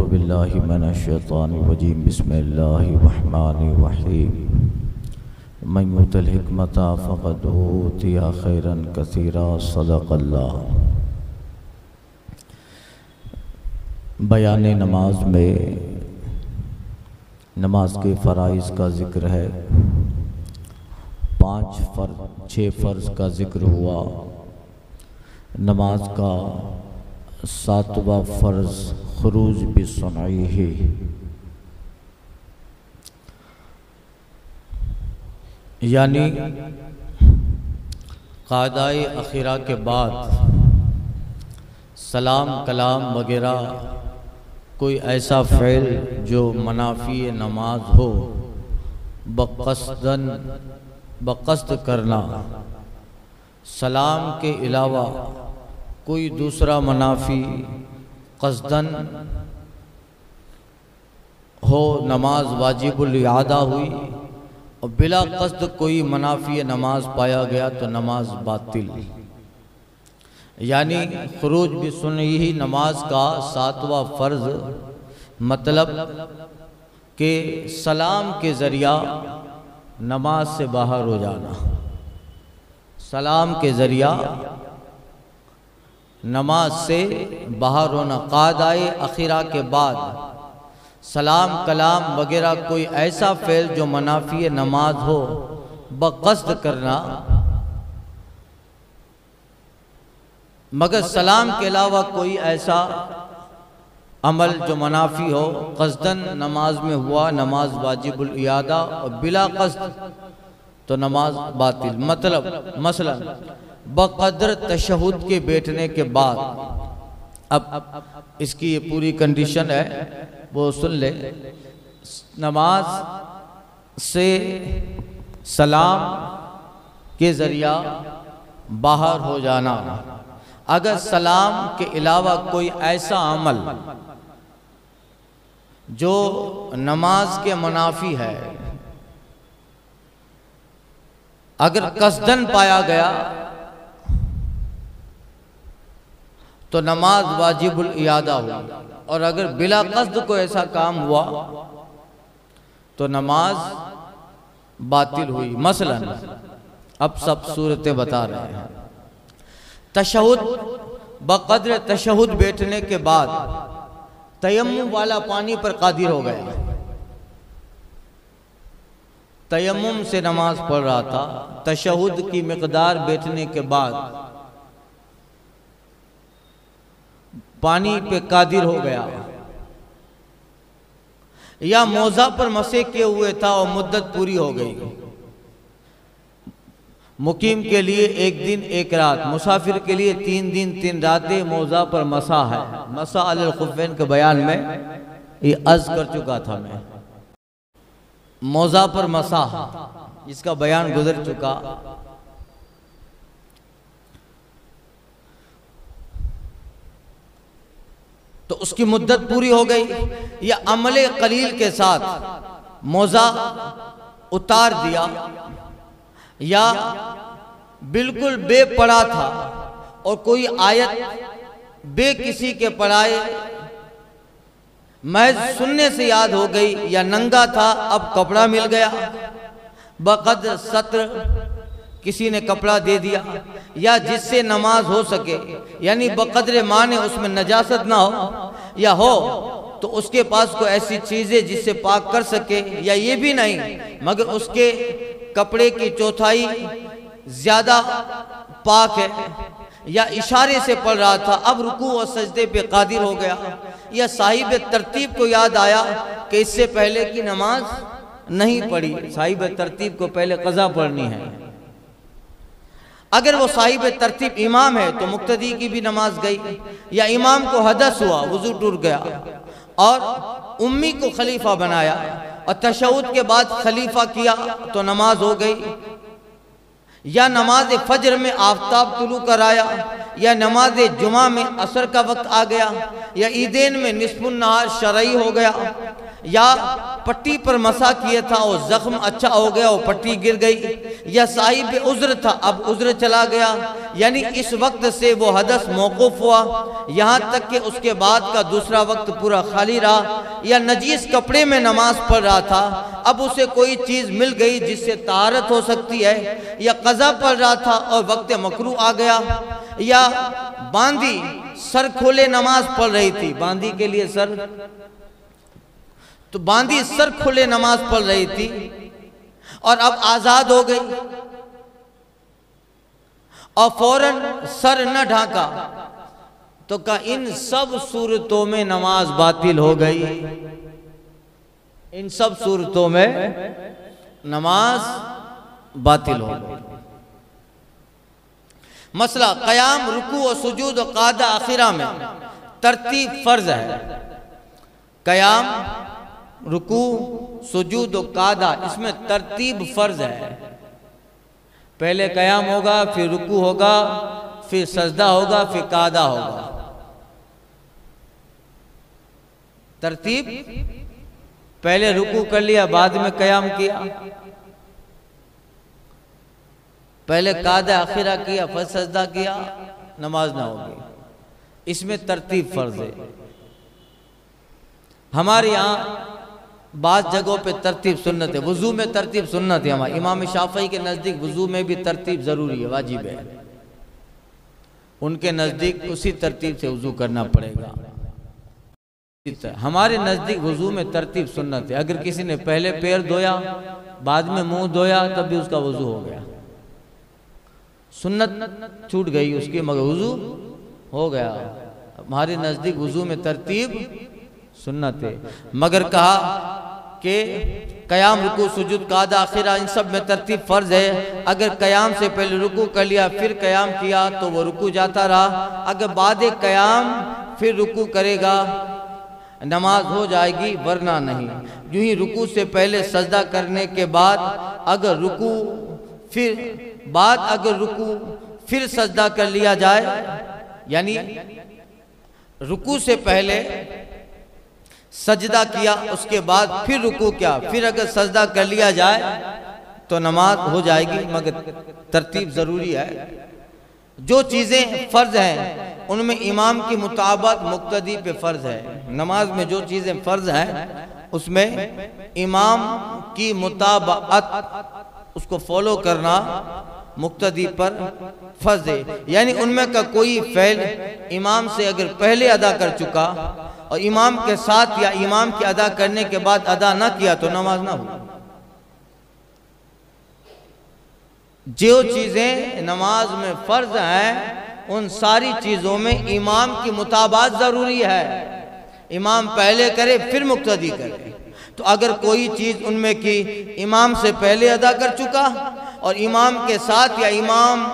बिल्लाहि मिनश्शैतानिर्रजीम बिस्मिल्लाहिर्रहमानिर्रहीम मन युतिल हिकमता फ़क़द ऊतिया खैरन कसीरा सदक़ल्लाह। बयान नमाज में नमाज के फ़राइज़ का ज़िक्र है। 6 फ़र्ज़ का ज़िक्र हुआ। नमाज का 7वां फ़र्ज़ खुरूज बिस्सुनईही, यानी क़ादाए अखीरा के बाद सलाम कलाम वगैरह कोई ऐसा फ़ेल जो मनाफ़ी नमाज हो बक़स्द करना, सलाम के अलावा कोई दूसरा मनाफ़ी क़स्दन हो नमाज वाजिबुल इआदा हुई, और बिला क़स्द कोई मनाफ़ी नमाज पाया गया तो नमाज बातिल। यानी खुरूज बिस्सुनईही नमाज का 7वां फ़र्ज़ मतलब कि सलाम के ज़रिया नमाज से बाहर हो जाना, सलाम के ज़रिया नमाज से बाहर होना। क़ादाए अखीरा के बाद सलाम कलाम वगैरह कोई ऐसा फ़ेल जो मनाफ़ी नमाज हो बक़स्द करना, मगर सलाम के अलावा कोई ऐसा अमल जो मनाफ़ी हो क़स्दन नमाज में हुआ, नमाज वाजिबुल इआदा, और बिला क़स्द तो नमाज बातिल। मतलब मसलन बक़द्र तशहुद के बैठने के बाद, अब इसकी ये पूरी कंडीशन है वो सुन ले। नमाज से सलाम के ज़रिया बाहर हो जाना, अगर सलाम के अलावा कोई ऐसा अमल जो नमाज के मुनाफी है अगर कसदन पाया गया तो नमाज वाजिबुल इआदा हुई, और अगर बिला कसद को ऐसा काम हुआ तो नमाज बातिल हुई। मसलन अब सब सूरतें बता रहे हैं। तशहुद, बक़द्र तशहुद बैठने के बाद तयम्मुम वाला पानी पर कादिर हो गया, तयम्मुम से नमाज पढ़ रहा था, तशहुद की मिक़दार बैठने के बाद पानी पे कादिर हो गया, या मोज़ा पर मसे किए हुए था और मुद्दत पूरी हो गई। मुकीम के लिए 1 दिन 1 रात, मुसाफिर के लिए 3 दिन 3 रातें मोज़ा पर मसा है। मसा अलल खुफ़ैन के बयान में ये अर्ज कर चुका था मैं। मोज़ा पर मसा इसका बयान गुजर चुका। तो उसकी मुद्दत पूरी हो गई, या अमले कलील के साथ मोज़ा उतार दिया, या बिल्कुल बेपड़ा था और कोई आयत बे किसी के पढ़ाए महज सुनने से याद हो गई, या नंगा था अब कपड़ा मिल गया, बक़द्र सत्र किसी ने कपड़ा दे दिया, या जिससे नमाज हो सके, यानी बक़द्र माने उसमें नजासत ना हो, या हो तो उसके पास कोई ऐसी चीज़ें जिससे पाक कर सके, या ये भी नहीं मगर उसके कपड़े की चौथाई ज़्यादा पाक है, या इशारे से पढ़ रहा था अब रुकू और सजदे पे कादिर हो गया, या साहिब तरतीब को याद आया कि इससे पहले की नमाज नहीं पढ़ी, साहिब तरतीब को पहले क़ज़ा पढ़नी है। अगर वो साहिब तरतीब इमाम है तो मुक्तदी की भी नमाज गई, या इमाम को हदस हुआ वुज़ू टूट गया और उम्मी को खलीफा बनाया और तशहुद के बाद खलीफा किया तो नमाज हो गई, या नमाज फजर में आफ्ताब तुलू कराया, या नमाज जुमा में असर का वक्त आ गया, या ईदैन में निस्फुन नहार शरई हो गया, या पट्टी पर मसा किया था और जख्म अच्छा हो गया और पट्टी गिर गई, या साहिब उज़्र था अब उज़्र चला गया, यानी इस वक्त से वो हदस मौकूफ हुआ, यहाँ तक कि उसके बाद का दूसरा वक्त पूरा खाली रहा, या नजीस कपड़े में नमाज पढ़ रहा था, अब उसे कोई चीज़ मिल गई जिससे तारत हो सकती है, या कज़ा पढ़ रहा था और वक्त मकरू आ गया, या बांदी सर खोले नमाज पढ़ रही थी, बांदी के लिए सर, तो बांदी सर खोले नमाज पढ़ रही थी और अब आजाद हो गई और फौरन सर न ढाका, तो कहा इन सब सूरतों में नमाज बातिल हो गई, इन सब सूरतों में नमाज बातिल हो गई। मसला क़याम, रुकू और सुजूद और क़ादा आखिरा में तरतीब फर्ज है। क़याम, रुकू, सुजूद और क़ादा, इसमें तरतीब फर्ज है। पहले क़याम होगा, फिर रुकू होगा, फिर सजदा होगा, फिर क़ादा होगा। तरतीब, पहले रुकू कर लिया, बाद में क़याम किया, पहले क़ादा आखिरा किया, फिर सजदा किया, नमाज ना होगी। इसमें तरतीब फर्ज है। हमारे यहाँ बाज़ जगहों पे तरतीब सुन्नत है, वज़ू में तरतीब सुन्नत है। हमारे इमाम शाफ़ई के नज़दीक वज़ू में भी तरतीब ज़रूरी है, वाजिब है। उनके नज़दीक उसी तरतीब से वज़ू करना पड़ेगा। हमारे नज़दीक वज़ू में तरतीब सुन्नत है। अगर किसी ने पहले पैर धोया, बाद में मुंह धोया, तब भी उसका वज़ू हो गया, सुन्नत छूट गई उसकी, मगर वज़ू हो गया। हमारे नज़दीक वज़ू में तरतीब सुन्नत है। मगर कहा कि क़याम, रुकू, सुजूद, क़ादा आखिरा, इन सब में तरतीब फ़र्ज है। अगर क़याम से पहले रुकू कर लिया, फिर क़याम किया, तो वो रुकू जाता रहा। अगर बाद क़याम फिर रुकू करेगा, नमाज हो जाएगी, वरना नहीं। यूं ही रुकू से पहले सजदा करने के बाद अगर रुकू फिर सजदा कर लिया जाए, यानी रुकू से पहले सजदा किया, उसके बाद फिर रुकू किया, फिर अगर सजदा कर लिया जाए तो नमाज हो जाएगी, मगर तरतीब ज़रूरी है। जो चीज़ें फ़र्ज हैं उनमें इमाम की मुताबत मुक्तदी पे फ़र्ज है। नमाज में जो चीज़ें फ़र्ज हैं उसमें इमाम की मुताबत, उसको फॉलो करना मुक्तदी पर फ़र्ज है। यानी उनमें का कोई फ़ैल इमाम से अगर पहले अदा कर चुका और इमाम के साथ या इमाम के अदा करने के बाद अदा ना किया तो नमाज ना हो। जो चीज़ें नमाज में फ़र्ज हैं उन सारी चीज़ों में इमाम की मुताबात ज़रूरी है। इमाम पहले करे फिर मुक्तदी करे। तो अगर कोई चीज़ उनमें की इमाम से पहले अदा कर चुका और इमाम के साथ या इमाम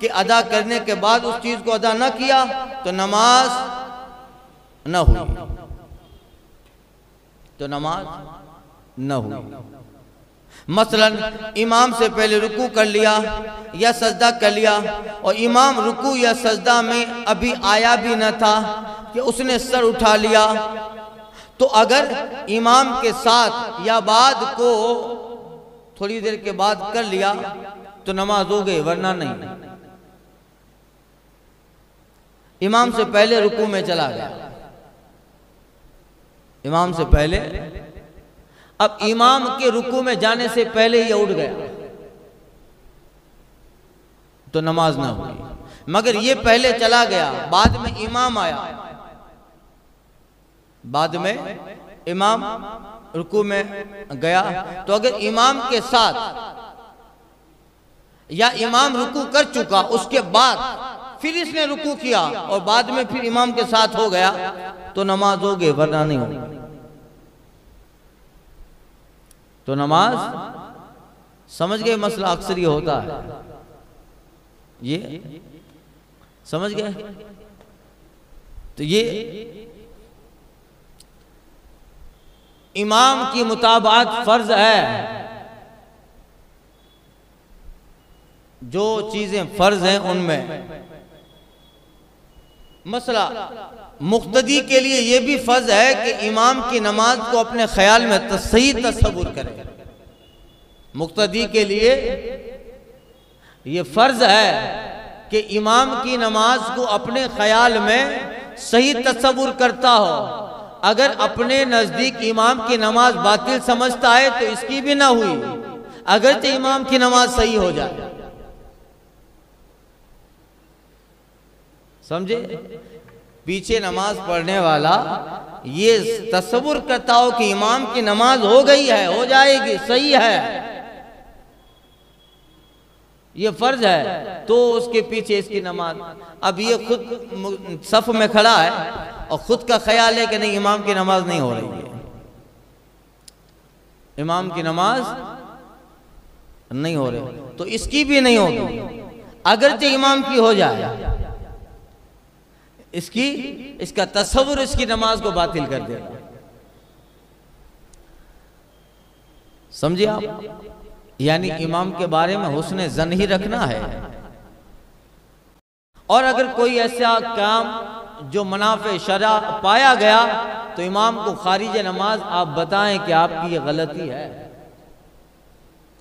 के अदा करने के बाद उस चीज़ को अदा न किया तो नमाज न हुई, तो नमाज न हुई। मसलन इमाम से पहले रुकू कर लिया या सजदा कर लिया और इमाम रुकू या सजदा में अभी आया भी न था कि उसने सर उठा लिया, तो अगर इमाम के साथ या बाद को थोड़ी देर के बाद कर लिया तो नमाज हो गई, वरना नहीं। इमाम से पहले रुकू में चला गया, इमाम से पहले, अब इमाम के रुकू में जाने से पहले ही उठ गया तो नमाज ना हुई। मगर ये पहले चला गया, बाद में इमाम आया, बाद में इमाम रुकू में गया, तो अगर इमाम के साथ या इमाम रुकू कर चुका उसके बाद फिर इसने रुकू किया और बाद में फिर इमाम के साथ हो गया तो नमाज हो गई, वरना नहीं होगी। तो नमाज, समझ गए मसला? अक्सर ये होता है, ये समझ गए? तो ये इमाम की मुताबात फर्ज है। जो चीजें फर्ज हैं उनमें मसला मुक्तदी के लिए यह भी फर्ज है कि इमाम की नमाज को अपने ख्याल में सही तसव्वुर करे। मुक्तदी के लिए यह फर्ज है कि इमाम की नमाज को अपने ख्याल में सही तसव्वुर करता हो, अगर अपने नजदीक इमाम की नमाज बातिल समझता है तो इसकी भी ना हुई, अगरचे इमाम की नमाज सही हो जाए। समझे? पीछे नमाज पढ़ने वाला ये तसव्वुर करता हो कि इमाम की नमाज हो गई है, हो जाएगी, सही है, ये फर्ज है, तो उसके पीछे इसकी नमाज। अब ये खुद सफ में खड़ा है और खुद का ख्याल है कि नहीं इमाम की नमाज नहीं हो रही है, इमाम की नमाज नहीं हो रही, तो इसकी भी नहीं होगी, अगरचे इमाम की हो जाए, इसका तसव्वुर इसकी नमाज को बातिल कर देगा। समझिए आप? यानी इमाम के बारे में हुस्न ज़न ही रखना है। और अगर कोई ऐसा काम जो मुनाफे शरा पाया गया तो इमाम को खारिज नमाज आप बताएं कि आपकी ये गलती है,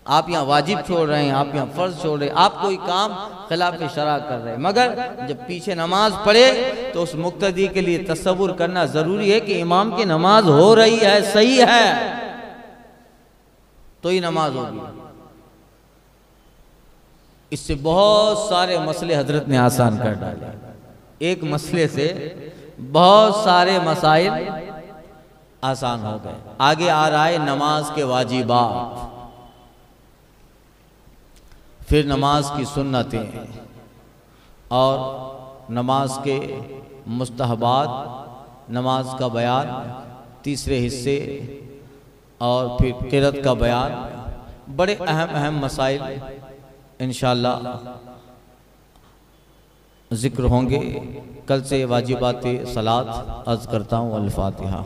आप यहाँ वाजिब छोड़ रहे हैं, आप यहाँ फर्ज छोड़ रहे हैं, आप कोई काम खिलाफ शरा कर रहे हैं। मगर जब पीछे नमाज पढ़े तो उस मुक्तदी के लिए तसव्वुर करना जरूरी है कि इमाम की नमाज हो रही है, सही है, तो ही नमाज होगी। इससे बहुत सारे मसले हजरत ने आसान कर डाले, एक मसले से बहुत सारे मसाइल आसान हो गए। आगे आ रहा है नमाज के वाजिबात, फिर नमाज की सुन्नतें और नमाज के मुस्तहबात, नमाज का बयान, तीसरे हिस्से, और फिर क़िरात का बयान। बड़े अहम अहम मसाइल इंशाअल्लाह जिक्र होंगे। कल से वाजिबात सलात अर्ज़ करता हूँ। अल फातिहा।